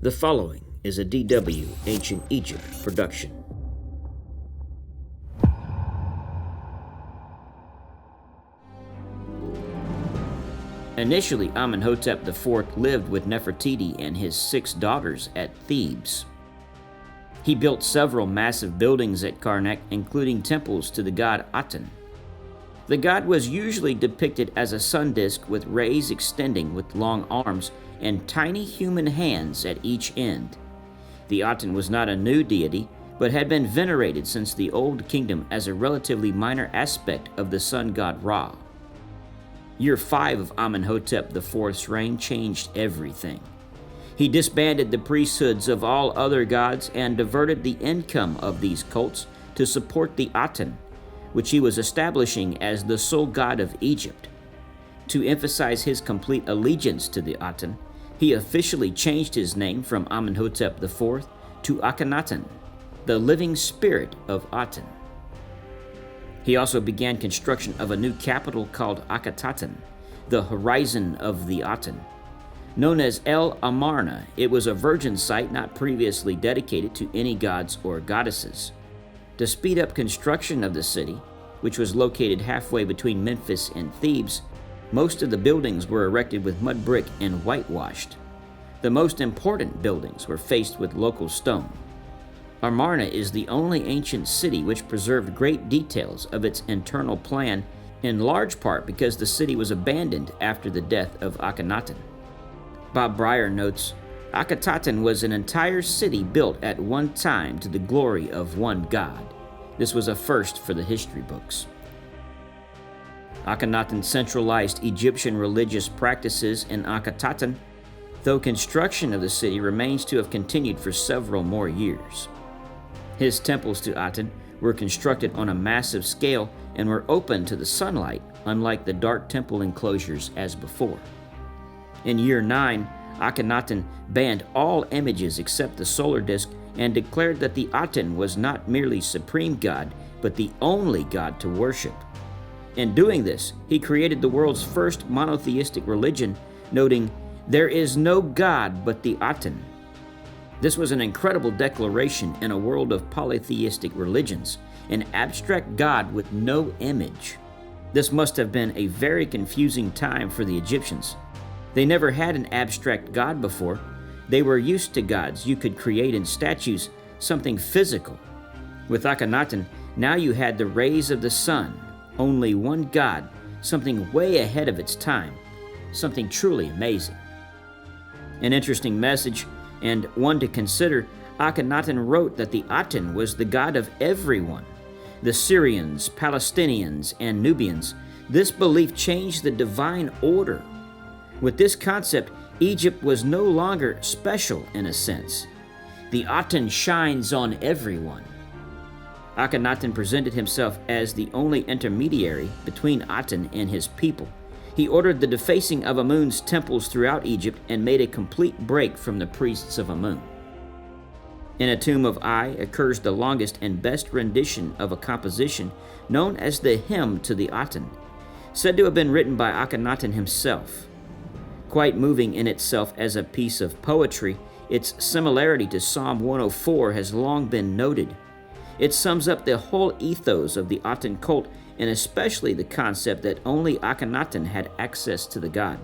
The following is a DW Ancient Egypt production. Initially, Amenhotep IV lived with Nefertiti and his 6 daughters at Thebes. He built several massive buildings at Karnak, including temples to the god Aten. The god was usually depicted as a sun disk with rays extending with long arms and tiny human hands at each end. The Aten was not a new deity, but had been venerated since the Old Kingdom as a relatively minor aspect of the sun god Ra. Year 5 of Amenhotep IV's reign changed everything. He disbanded the priesthoods of all other gods and diverted the income of these cults to support the Aten, which he was establishing as the sole god of Egypt. To emphasize his complete allegiance to the Aten, he officially changed his name from Amenhotep IV to Akhetaten, the living spirit of Aten. He also began construction of a new capital called Akhetaten, the horizon of the Aten. Known as el-Amarna, it was a virgin site not previously dedicated to any gods or goddesses. To speed up construction of the city, which was located halfway between Memphis and Thebes, most of the buildings were erected with mud brick and whitewashed. The most important buildings were faced with local stone. Amarna is the only ancient city which preserved great details of its internal plan, in large part because the city was abandoned after the death of Akhetaten. Bob Breyer notes, Akhetaten was an entire city built at one time to the glory of one god. This was a first for the history books. Akhenaten centralized Egyptian religious practices in Akhetaten, though construction of the city remains to have continued for several more years. His temples to Aten were constructed on a massive scale and were open to the sunlight, unlike the dark temple enclosures as before. In year 9, Akhenaten banned all images except the solar disk and declared that the Aten was not merely supreme god, but the only god to worship. In doing this, he created the world's first monotheistic religion, noting, "There is no god but the Aten." This was an incredible declaration in a world of polytheistic religions, an abstract god with no image. This must have been a very confusing time for the Egyptians. They never had an abstract god before. They were used to gods you could create in statues, something physical. With Akhenaten, now you had the rays of the sun, only one god, something way ahead of its time, something truly amazing. An interesting message, and one to consider, Akhenaten wrote that the Aten was the god of everyone. The Syrians, Palestinians, and Nubians. This belief changed the divine order. With this concept, Egypt was no longer special in a sense. The Aten shines on everyone. Akhenaten presented himself as the only intermediary between Aten and his people. He ordered the defacing of Amun's temples throughout Egypt and made a complete break from the priests of Amun. In a tomb of Ai occurs the longest and best rendition of a composition known as the Hymn to the Aten, said to have been written by Akhenaten himself. Quite moving in itself as a piece of poetry, its similarity to Psalm 104 has long been noted. It sums up the whole ethos of the Aten cult, and especially the concept that only Akhenaten had access to the god.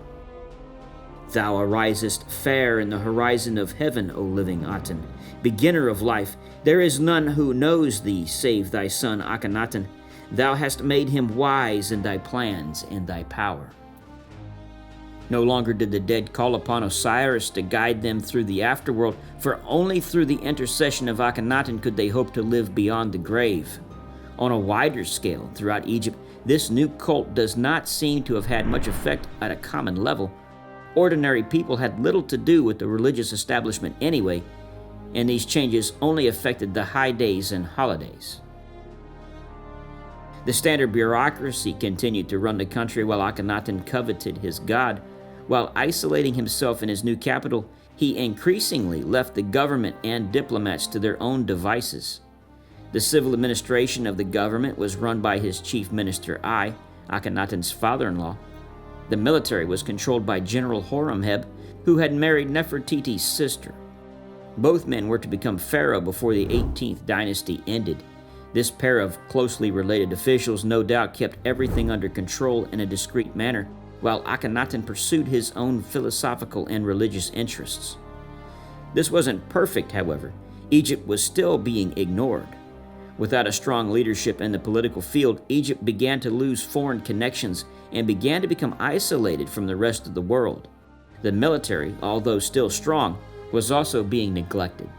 Thou arisest fair in the horizon of heaven, O living Aten, beginner of life. There is none who knows thee save thy son Akhenaten. Thou hast made him wise in thy plans and thy power. No longer did the dead call upon Osiris to guide them through the afterworld, for only through the intercession of Akhenaten could they hope to live beyond the grave. On a wider scale, throughout Egypt, this new cult does not seem to have had much effect at a common level. Ordinary people had little to do with the religious establishment anyway, and these changes only affected the high days and holidays. The standard bureaucracy continued to run the country while Akhenaten coveted his god. While isolating himself in his new capital, he increasingly left the government and diplomats to their own devices. The civil administration of the government was run by his chief minister Ai, Akhenaten's father-in-law. The military was controlled by General Horemheb, who had married Nefertiti's sister. Both men were to become pharaoh before the 18th dynasty ended. This pair of closely related officials no doubt kept everything under control in a discreet manner, while Akhetaten pursued his own philosophical and religious interests. This wasn't perfect, however. Egypt was still being ignored. Without a strong leadership in the political field, Egypt began to lose foreign connections and began to become isolated from the rest of the world. The military, although still strong, was also being neglected.